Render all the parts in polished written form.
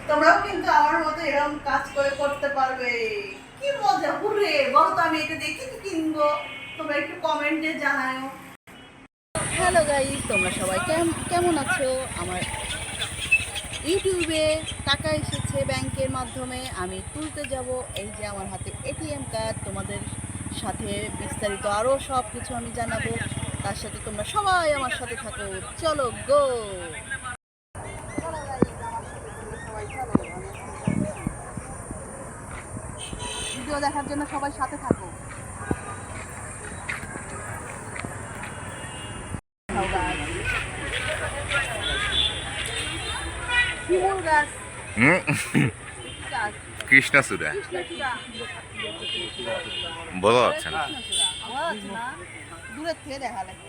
তোমরাও কিন্তু আমার মতো এরকম কাজ করে করতে পারবে। কি মজা! হুররে! বলো তো আমি এটা দেখে কি কিনবো? তোমরা একটু কমেন্টে জানাও। হ্যালো গাইস, তোমরা সবাই কেমন আছো? আমার ইউটিউবে টাকা এসেছে ব্যাংকের মাধ্যমে, আমি তুলতে যাব। এই যে আমার হাতে এটিএম কার্ড, তোমাদের সাথে বিস্তারিত আরও সব কিছু আমি জানাবো। তার সাথে তোমরা সবাই আমার সাথে থাকো। চলো গো! ভিডিও দেখার জন্য সবাই সাথে থাকো। শিমুল গাছ, গাছ কৃষ্ণচূড়া কৃষ্ণচূড়া বোঝা যাচ্ছে না। না, দূরের থেকে দেখা লাগে।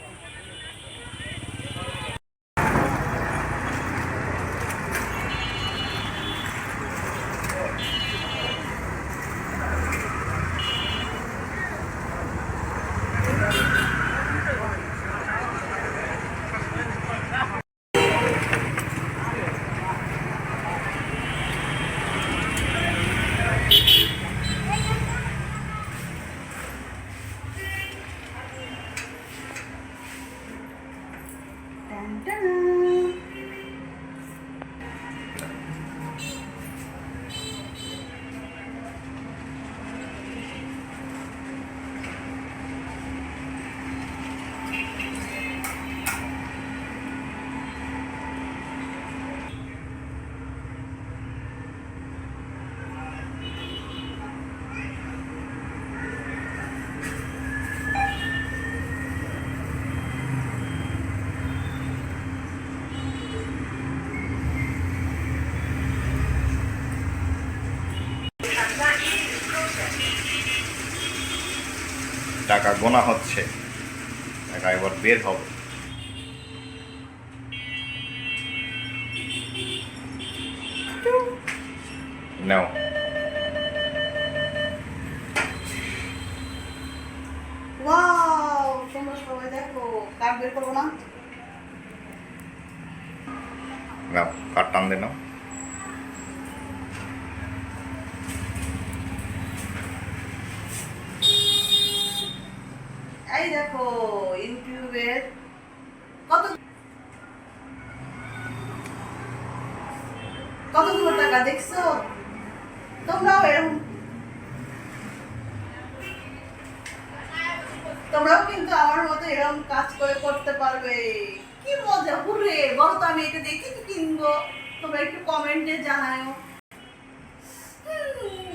টাকা গোনা হচ্ছে, টাকা এবার বের হবে। নাও ওয়াও! তোমরা সবাই দেখো, কার্ড বের করবো না? নাও কার্ড টান দে নাও। এই দেখো ইউটিউবের কত কতগুলো টাকা দেখছো? তোমরাও কিন্তু আমার মতো এরকম কাজ করে করতে পারবে। কি মজা! হুররে! বলো তো আমি এটা দেখে কি কিনবো? তোমরা একটু কমেন্টে জানাও।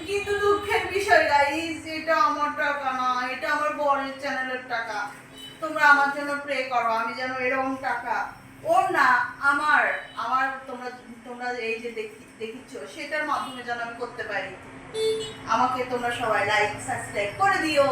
কিন্তু দুঃখের বিষয় গাইস, এটা আমার টাকা না, এটা আমার বরের চ্যানেলের টাকা। তোমরা আমার জন্য প্রে করো, আমি যেন এরকম টাকা ওর না, আমার আমার তোমরা তোমরা এই যে দেখিচ্ছ সেটার মাধ্যমে যেন আমি করতে পারি। আমাকে তোমরা সবাই লাইক সাবস্ক্রাইব করে দিও।